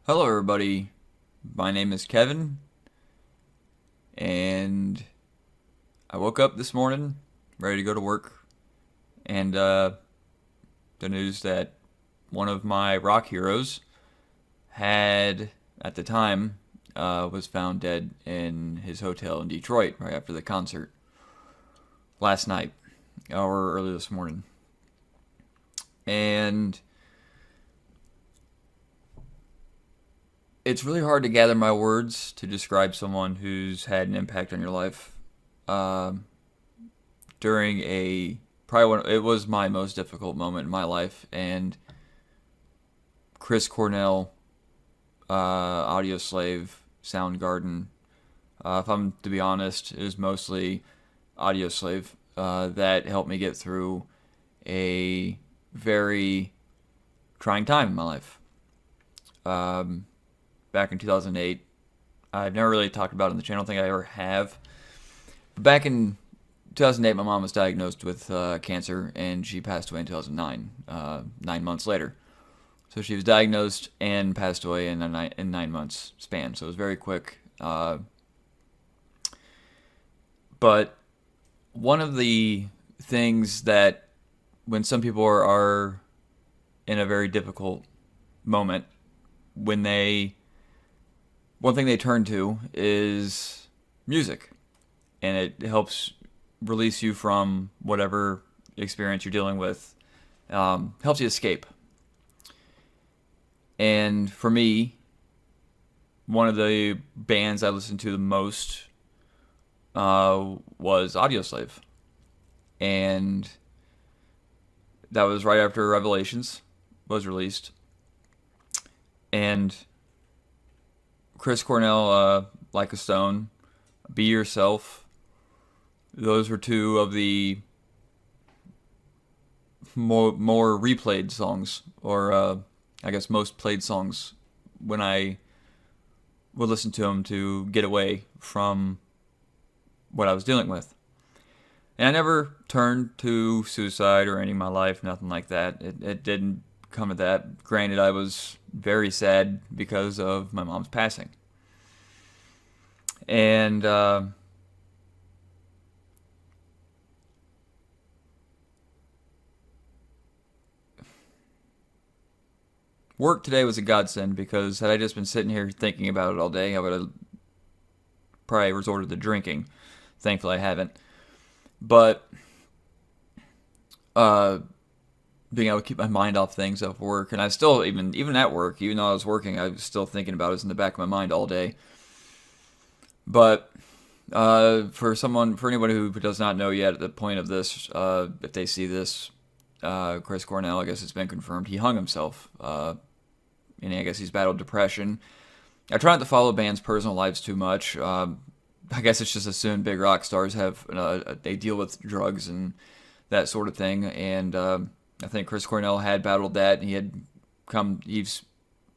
Hello, everybody. My name is Kevin, and I woke up this morning ready to go to work, and the news that one of my rock heroes had, at the time, was found dead in his hotel in Detroit right after the concert last night or early this morning. And it's really hard to gather my words to describe someone who's had an impact on your life. Um During it was my most difficult moment in my life, and Chris Cornell, Audio Slave, Soundgarden. If I'm to be honest, it was mostly Audio Slave that helped me get through a very trying time in my life. Um, Back in 2008, I've never really talked about it on the channel. I think I ever have. But back in 2008, my mom was diagnosed with cancer, and she passed away in 2009, 9 months later. So she was diagnosed and passed away in a 9 months span. So it was very quick. But one of the things that when some people are in a very difficult moment, when they one thing they turn to is music, and it helps release you from whatever experience you're dealing with. Helps you escape. And for me, one of the bands I listened to the most was Audioslave, and that was right after Revelations was released. And Chris Cornell, Like a Stone, Be Yourself. Those were two of the more replayed songs, or I guess most played songs when I would listen to them to get away from what I was dealing with. And I never turned to suicide or any in my life, nothing like that. It didn't come to that. Granted, I was very sad because of my mom's passing. And work today was a godsend, because had I just been sitting here thinking about it all day, I would have probably resorted to drinking. Thankfully, I haven't. But uh, being able to keep my mind off things at work, and I still, even at work, even though I was working, I was still thinking about it. It was in the back of my mind all day. But for anybody who does not know yet at the point of this, if they see this, Chris Cornell, I guess it's been confirmed, he hung himself. And I guess he's battled depression. I try not to follow bands' personal lives too much. I guess it's just assumed big rock stars have they deal with drugs and that sort of thing. And I think Chris Cornell had battled that. He's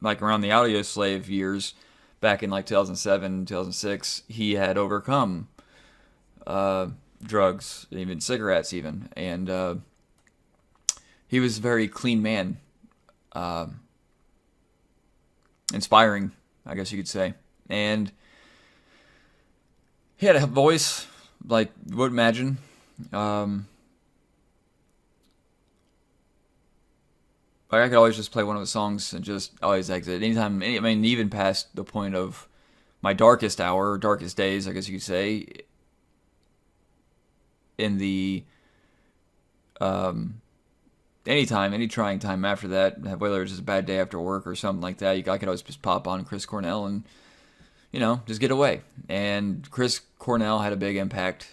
like around the Audio Slave years, back in like 2007, 2006. He had overcome drugs, even cigarettes, even, and he was a very clean man. Inspiring, I guess you could say. And he had a voice like you would imagine. Like I could always just play one of the songs and just always exit anytime. I mean, even past the point of my darkest hour, darkest days, I guess you could say. In the anytime, any trying time after that, whether it's just a bad day after work or something like that, I could always just pop on Chris Cornell and just get away. And Chris Cornell had a big impact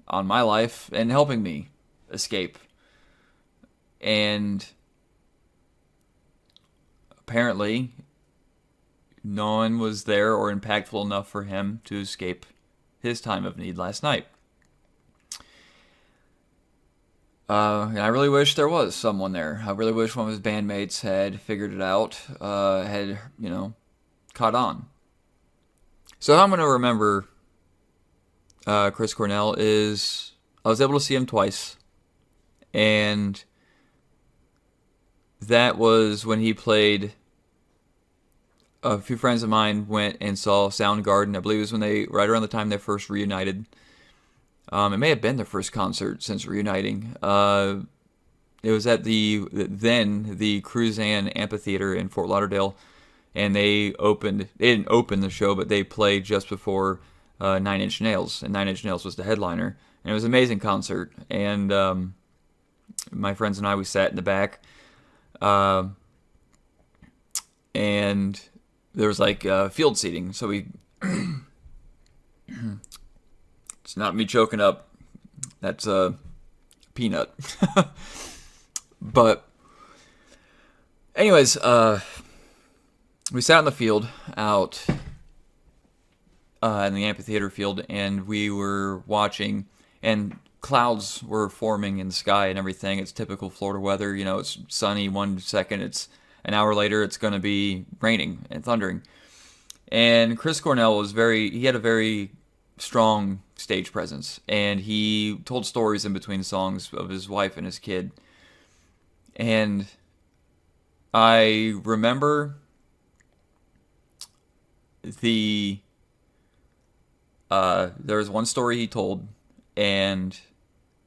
on my life and helping me escape. And apparently, no one was there or impactful enough for him to escape his time of need last night. And I really wish there was someone there. I really wish one of his bandmates had figured it out, had, caught on. So how I'm going to remember Chris Cornell is I was able to see him twice. And that was when he played a few friends of mine went and saw Soundgarden. I believe it was when right around the time they first reunited. It may have been their first concert since reuniting. It was at the Cruzan Amphitheater in Fort Lauderdale, and they opened. They didn't open the show, but they played just before Nine Inch Nails, and Nine Inch Nails was the headliner, and it was an amazing concert. And my friends and I, we sat in the back, and there was like field seating, so we. It's not me choking up. That's a peanut. But, anyways, we sat in the field out in the amphitheater field, and we were watching, and clouds were forming in the sky and everything. It's typical Florida weather. You know, it's sunny 1 second. It's an hour later, it's going to be raining and thundering. And Chris Cornell he had a very strong stage presence, and he told stories in between songs of his wife and his kid. And I remember there was one story he told, and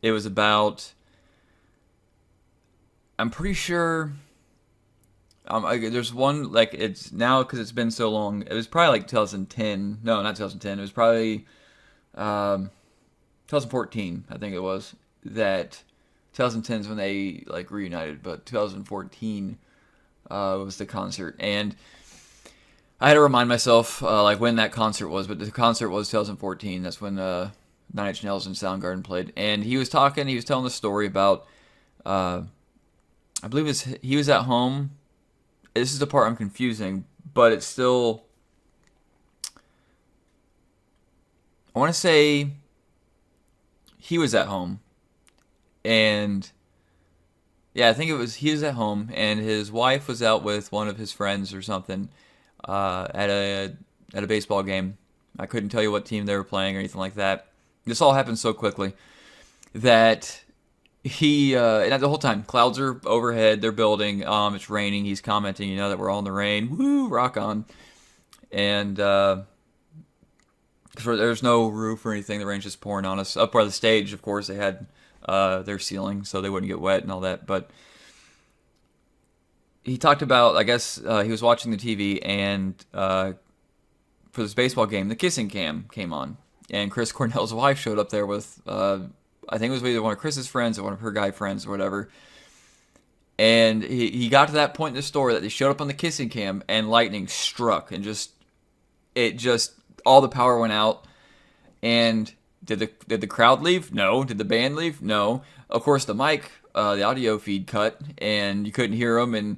it was about, I'm pretty sure, there's one, like, it's now, because it's been so long, it was probably like 2010, no, not 2010, it was probably 2014, I think it was, that 2010 is when they like reunited, but 2014 was the concert, and I had to remind myself like when that concert was, but the concert was 2014. That's when Nine Inch Nails and Soundgarden played, and he was telling the story about, I believe he was at home. This is the part I'm confusing, but it's still, I want to say he was at home, and yeah, I think he was at home, and his wife was out with one of his friends or something at a baseball game. I couldn't tell you what team they were playing or anything like that. This all happened so quickly that and the whole time, clouds are overhead, they're building, it's raining, he's commenting, that we're all in the rain, woo, rock on. And there's no roof or anything, the rain's just pouring on us. Up by the stage, of course, they had their ceiling so they wouldn't get wet and all that, but he talked about, I guess, he was watching the TV, and for this baseball game, the kissing cam came on, and Chris Cornell's wife showed up there with, I think it was either one of Chris's friends or one of her guy friends or whatever, and he got to that point in the story that they showed up on the kissing cam, and lightning struck, and all the power went out, and did the crowd leave? No. Did the band leave? No. Of course, the audio feed cut, and you couldn't hear them, and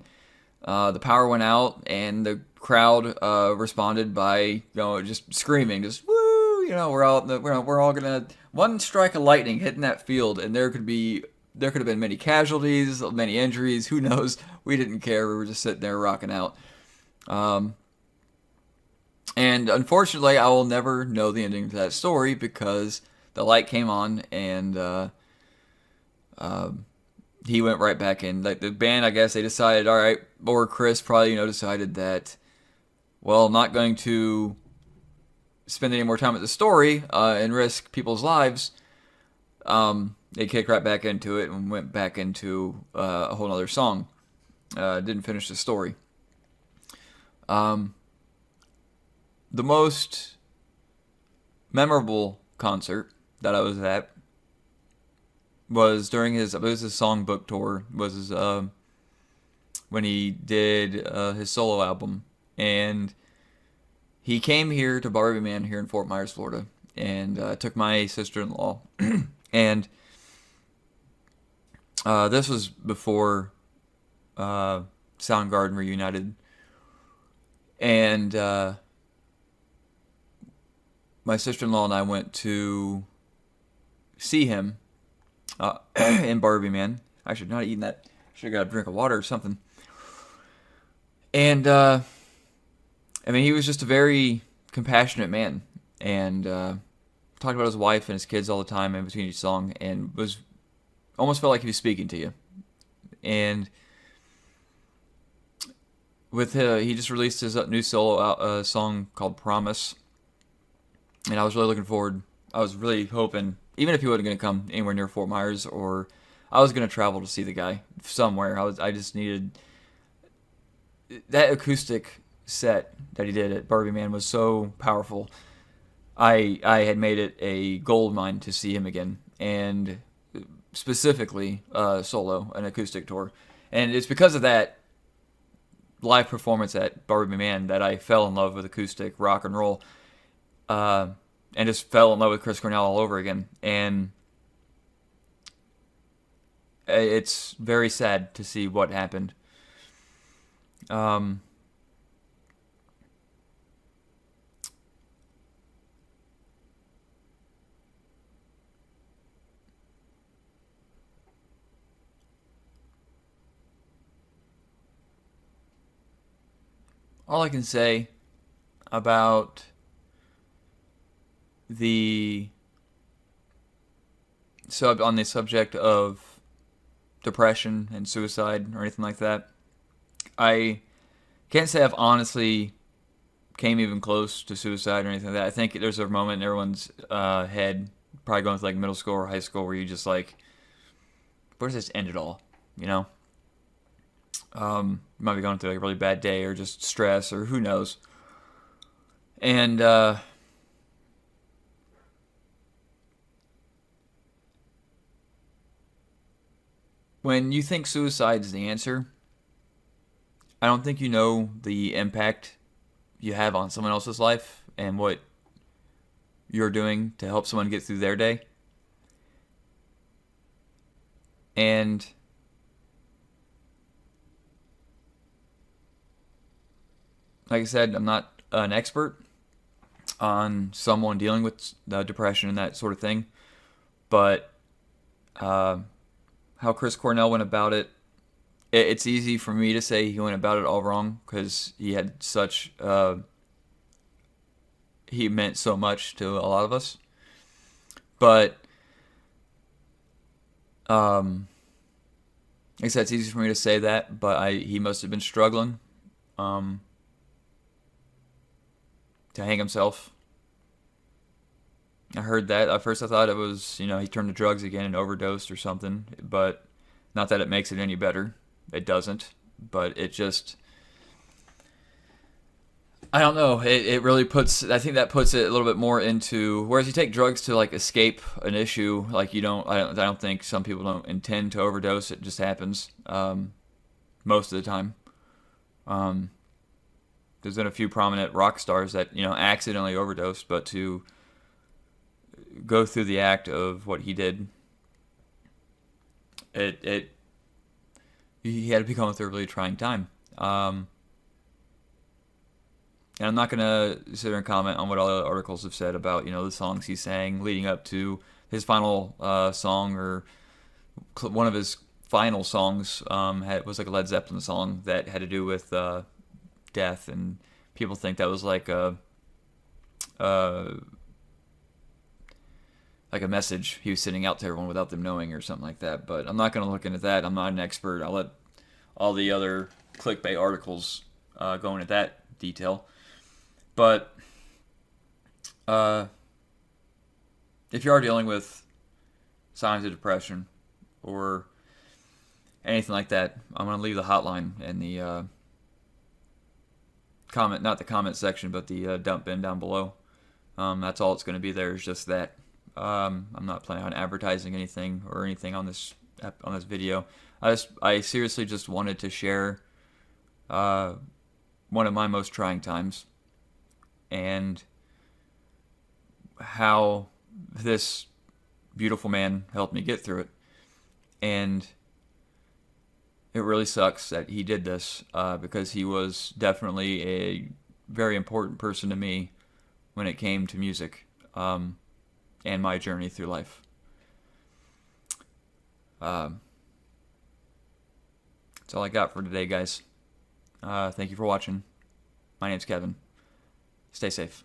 the power went out, and the crowd responded by just screaming, just woo! We're all gonna one strike of lightning hitting that field, and there could have been many casualties, many injuries. Who knows? We didn't care. We were just sitting there rocking out. And unfortunately, I will never know the ending to that story because the light came on, and he went right back in. Like the band, I guess they decided, all right, or Chris probably decided that, well, I'm not going to spend any more time with the story and risk people's lives. They kicked right back into it and went back into a whole other song. Didn't finish the story. The most memorable concert that I was at was during his songbook tour. When he did his solo album, and he came here to Barbie Man here in Fort Myers, Florida, and took my sister-in-law, and this was before Soundgarden reunited, and my sister-in-law and I went to see him in Barbie Man. I should not have eaten that. Should have got a drink of water or something. And he was just a very compassionate man, and talked about his wife and his kids all the time in between each song, and almost felt like he was speaking to you. And with he just released his new solo song called Promise, and I was really looking forward. I was really hoping, even if he wasn't going to come anywhere near Fort Myers, or I was going to travel to see the guy somewhere. I just needed that acoustic set that he did at Barbie Man was so powerful. I had made it a gold mine to see him again, and specifically solo, an acoustic tour. And it's because of that live performance at Barbie Man that I fell in love with acoustic rock and roll, and just fell in love with Chris Cornell all over again. And it's very sad to see what happened. Um, all I can say about the on the subject of depression and suicide or anything like that, I can't say I've honestly came even close to suicide or anything like that. I think there's a moment in everyone's head, probably going through like middle school or high school, where you just like, where does this end it all? You know, you might be going through like a really bad day or just stress or who knows. And when you think suicide is the answer, I don't think you know the impact you have on someone else's life and what you're doing to help someone get through their day. And like I said, I'm not an expert on someone dealing with depression and that sort of thing, but uh, how Chris Cornell went about it, it's easy for me to say he went about it all wrong because he had such he meant so much to a lot of us. But like I said, it's easy for me to say that, but he must have been struggling um, to hang himself. I heard that. At first I thought it was, he turned to drugs again and overdosed or something, but not that it makes it any better. It doesn't, but it just, I don't know. It really puts, I think that puts it a little bit more into, whereas you take drugs to like escape an issue, like I don't think some people don't intend to overdose. It just happens most of the time. There's been a few prominent rock stars that, accidentally overdosed, but to go through the act of what he did, he had to be going through a really trying time. And I'm not gonna sit there and comment on what all the articles have said about the songs he sang leading up to his final song, or one of his final songs was like a Led Zeppelin song that had to do with death, and people think that was like a message he was sending out to everyone without them knowing or something like that. But I'm not going to look into that. I'm not an expert. I'll let all the other clickbait articles go into that detail. But if you are dealing with signs of depression or anything like that, I'm going to leave the hotline in the comment, not the comment section, but the dump bin down below. That's all it's going to be there, is just that. I'm not planning on advertising anything or anything on this video. I seriously just wanted to share one of my most trying times and how this beautiful man helped me get through it. And it really sucks that he did this because he was definitely a very important person to me when it came to music. And my journey through life. That's all I got for today, guys. Thank you for watching. My name's Kevin. Stay safe.